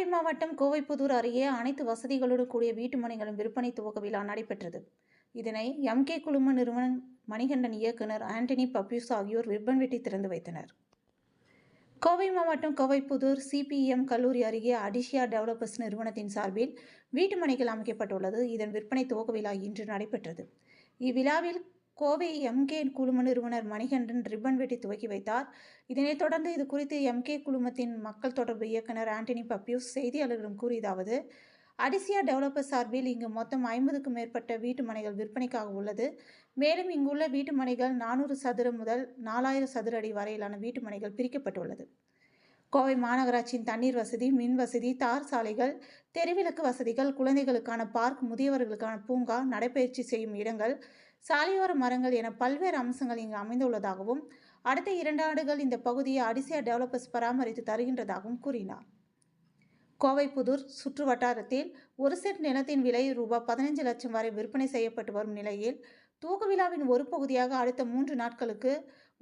கோவை மாவட்டம் கோவைப்புதூர் அருகே அனைத்து வசதிகளுடன் கூடிய வீட்டு மனைகளும் விற்பனை துவக்க விழா நடைபெற்றது. இதனை எம்கே குழும நிறுவனம் மணிகண்டன் இயக்குனர் ஆண்டனி பப்யூஸ் ஆகியோர் ரிப்பன் வெட்டி திறந்து வைத்தனர். கோவை மாவட்டம் கோவைப்புதூர் சிபிஎம் கல்லூரி அருகே அடிஷியா டெவலப்பர்ஸ் நிறுவனத்தின் சார்பில் வீட்டு மனைகள் அமைக்கப்பட்டுள்ளது. இதன் விற்பனை துவக்க விழா இன்று நடைபெற்றது. இவ்விழாவில் கோவை எம்கே குழும நிறுவனர் மணிகண்டன் ரிப்பன் வெட்டி துவக்கி வைத்தார். இதனைத் தொடர்ந்து இது குறித்து எம்கே குழுமத்தின் மக்கள் தொடர்பு இயக்குனர் ஆண்டனி பப்யூஸ் செய்தியாளர்களிடம் கூறியதாவது, அடிசியா டெவலப்பர் சார்பில் இங்கு மொத்தம் 50க்கும் மேற்பட்ட வீட்டு மனைகள் விற்பனைக்காக உள்ளது. மேலும் இங்குள்ள வீட்டு மனைகள் 400 சதுர முதல் 4000 சதுர அடி வரையிலான வீட்டு மனைகள் பிரிக்கப்பட்டுள்ளது. கோவை மாநகராட்சியின் தண்ணீர் வசதி, மின் வசதி, தார் சாலைகள், தெருவிளக்கு வசதிகள், குழந்தைகளுக்கான பார்க், முதியவர்களுக்கான பூங்கா, நடைபயிற்சி செய்யும் இடங்கள், சாலையோர மரங்கள் என பல்வேறு அம்சங்கள் இங்கு அமைந்துள்ளதாகவும் அடுத்த 2 ஆண்டுகள் இந்த பகுதியை அடிசியா டெவலப்பர்ஸ் பராமரித்து தருகின்றதாகவும் கூறினார். கோவைப்புதூர் சுற்று வட்டாரத்தில் ஒரு சென்ட் நிலத்தின் விலை ரூபாய் 15 லட்சம் வரை விற்பனை செய்யப்பட்டு வரும் நிலையில் துவக்க விழாவின் ஒரு பகுதியாக அடுத்த 3 நாட்களுக்கு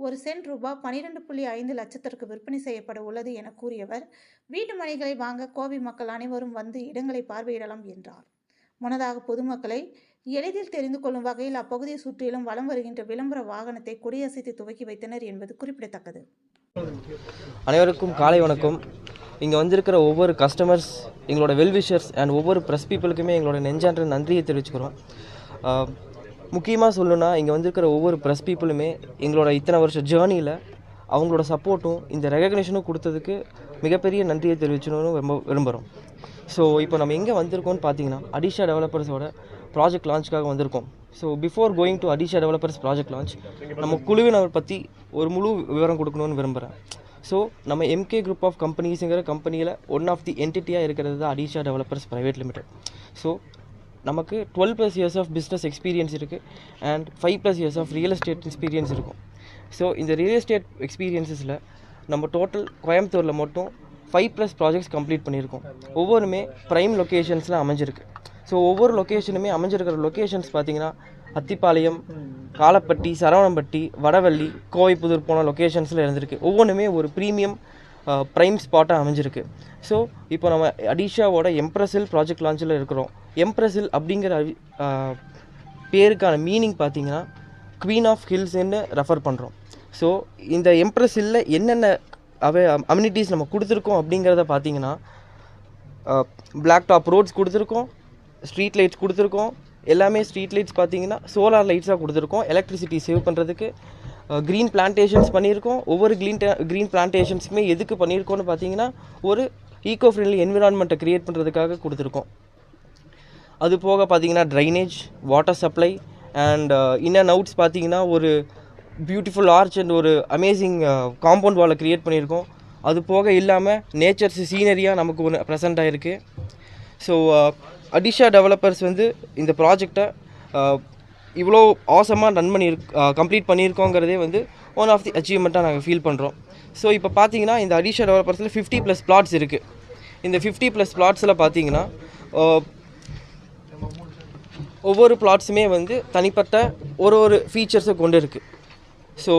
ஒரு சென்ட் ரூபாய் 12.5 லட்சத்திற்கு விற்பனை செய்யப்பட உள்ளது என கூறியவர், வீட்டு மனைகளை வாங்க கோவை மக்கள் அனைவரும் வந்து இடங்களை பார்வையிடலாம் என்றார். முன்னதாக பொதுமக்களை எளிதில் தெரிந்து கொள்ளும் வகையில் அப்பகுதியை சுற்றிலும் வலம் வருகின்ற விளம்பர வாகனத்தை கொடியசைத்து துவக்கி வைத்தனர் என்பது குறிப்பிடத்தக்கது. அனைவருக்கும் காலை வணக்கம். இங்கே வந்திருக்கிற ஒவ்வொரு கஸ்டமர்ஸ், எங்களோட வெல்விஷர்ஸ் அண்ட் ஒவ்வொரு ப்ரெஸ் பீப்புளுக்குமே எங்களோட நெஞ்சான்ற நன்றியை தெரிவிச்சுக்கிறோம். முக்கியமாக சொல்லணும்னா இங்கே வந்திருக்கிற ஒவ்வொரு ப்ரெஸ் பீப்புளுமே எங்களோட இத்தனை வருஷ ஜேர்னியில் அவங்களோட சப்போர்ட்டும் இந்த ரெகக்னேஷனும் கொடுத்ததுக்கு மிகப்பெரிய நன்றியை தெரிவிச்சணும்னு விரும்புகிறோம். ஸோ இப்போ நம்ம எங்கே வந்திருக்கோம்னு பார்த்தீங்கன்னா அடிஷா டெவலப்பர்ஸோட ப்ராஜெக்ட் லான்ச்சுக்காக வந்திருக்கோம். So before going to அடிஷா developers project launch நம்ம குழுவினர் பற்றி ஒரு முழு விவரம் கொடுக்கணும்னு விரும்புகிறேன். ஸோ நம்ம எம்கே குரூப் ஆஃப் கம்பெனிஸுங்கிற கம்பெனியில் ஒன் ஆஃப் தி என்டிட்டியாக இருக்கிறது தான் Adisha developers private limited. So நமக்கு 12+ இயர்ஸ் ஆஃப் பிஸ்னஸ் எக்ஸ்பீரியன்ஸ் இருக்குது and 5+ years of real estate experience இருக்கும். ஸோ இந்த ரியல் எஸ்டேட் எக்ஸ்பீரியன்ஸஸில் நம்ம டோட்டல் கோயம்புத்தூரில் மட்டும் 5+ ப்ராஜெக்ட்ஸ் கம்ப்ளீட் பண்ணியிருக்கோம். ஒவ்வொருமே ப்ரைம் லொக்கேஷன்ஸில் அமைஞ்சிருக்கு. ஸோ ஒவ்வொரு லொக்கேஷனுமே அமைஞ்சிருக்கிற லொக்கேஷன்ஸ் பார்த்திங்கன்னா அத்திப்பாளையம், காலப்பட்டி, சரவணம்பட்டி, வடவள்ளி, கோவைப்புதூர் போன லொக்கேஷன்ஸில் இருந்திருக்கு. ஒவ்வொன்றுமே ஒரு ப்ரீமியம் ப்ரைம் ஸ்பாட்டாக அமைஞ்சிருக்கு. ஸோ இப்போ நம்ம அடிஷாவோட எம்ப்ரஸில் ப்ராஜெக்ட் லான்ச்சில் இருக்கிறோம். எம்ப்ரஸில் அப்படிங்கிற பேருக்கான மீனிங் பார்த்திங்கன்னா குவீன் ஆஃப் ஹில்ஸ்ன்னு ரெஃபர் பண்ணுறோம். ஸோ இந்த எம்ப்ரஸில் என்னென்ன அம்யூனிட்டிஸ் நம்ம கொடுத்துருக்கோம் அப்படிங்கிறத பார்த்திங்கன்னா பிளாக் டாப் ரோட்ஸ் கொடுத்துருக்கோம், ஸ்ட்ரீட் லைட்ஸ் கொடுத்துருக்கோம். எல்லாமே ஸ்ட்ரீட் லைட்ஸ் பார்த்திங்கன்னா சோலார் லைட்ஸாக கொடுத்துருக்கோம். எலக்ட்ரிசிட்டி சேவ் பண்ணுறதுக்கு க்ரீன் பிளான்டேஷன்ஸ் பண்ணியிருக்கோம். ஒவ்வொரு க்ரீன் பிளான்டேஷன்ஸுக்குமே எதுக்கு பண்ணியிருக்கோன்னு பார்த்தீங்கன்னா ஒரு ஈகோ ஃப்ரெண்ட்லி என்விரான்மெண்ட்டை க்ரியேட் பண்ணுறதுக்காக கொடுத்துருக்கோம். அது போக பார்த்திங்கன்னா drainage, water supply and in and outs பார்த்திங்கன்னா ஒரு பியூட்டிஃபுல் ஆர்ச் அண்ட் ஒரு அமேசிங் காம்பவுண்ட் வாலை க்ரியேட் பண்ணியிருக்கோம். அது போக இல்லாமல் நேச்சர்ஸ் சீனரியாக நமக்கு ஒன்று ப்ரெசென்ட் ஆகிருக்கு. ஸோ அடிஷா டெவலப்பர்ஸ் வந்து இந்த ப்ராஜெக்டை இவ்வளோ ஆசமாக ரன் கம்ப்ளீட் பண்ணியிருக்கோங்கிறதே வந்து ஒன் ஆஃப் தி அச்சீவ்மெண்ட்டாக நாங்கள் ஃபீல் பண்ணுறோம். ஸோ இப்போ பார்த்தீங்கன்னா இந்த அடிஷா டெவலப்பர்ஸில் 50+ பிளாட்ஸ் இருக்குது. இந்த 50+ பிளாட்ஸில் பார்த்தீங்கன்னா ஒவ்வொரு பிளாட்ஸுமே வந்து தனிப்பட்ட ஒரு ஃபீச்சர்ஸை கொண்டு இருக்குது. ஸோ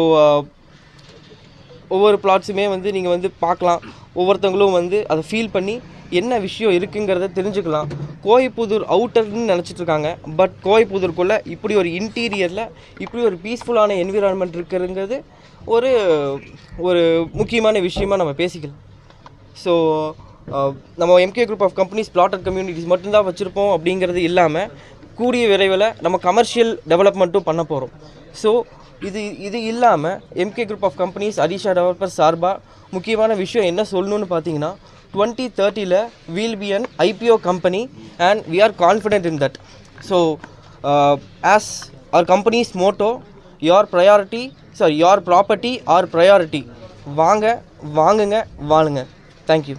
ஒவ்வொரு பிளாட்ஸுமே வந்து நீங்கள் வந்து பார்க்கலாம். ஒவ்வொருத்தவங்களும் வந்து அதை ஃபீல் பண்ணி என்ன விஷயம் இருக்குங்கிறத தெரிஞ்சுக்கலாம். கோவைப்புதூர் அவுட்டர்னு நினச்சிட்ருக்காங்க. பட் கோவைப்புதூருக்குள்ளே இப்படி ஒரு இன்டீரியரில் இப்படி ஒரு பீஸ்ஃபுல்லான என்விரான்மெண்ட் இருக்குங்கிறது ஒரு முக்கியமான விஷயமாக நம்ம பேசிக்கலாம். ஸோ நம்ம MK group of companies plotted communities மட்டும்தான் வச்சுருப்போம் அப்படிங்கிறது இல்லாமல் கூடிய விரைவில் நம்ம கமர்ஷியல் டெவலப்மெண்ட்டும் பண்ண போகிறோம். ஸோ இது இல்லாமல் MK group of companies Adisha developer சார்பாக முக்கியமான விஷயம் என்ன சொல்லணும்னு பார்த்தீங்கன்னா 2030 we'll be an IPO company and we are confident in that. So as our company's motto, your property our priority. வாங்குங்க வாழுங்க. Thank you.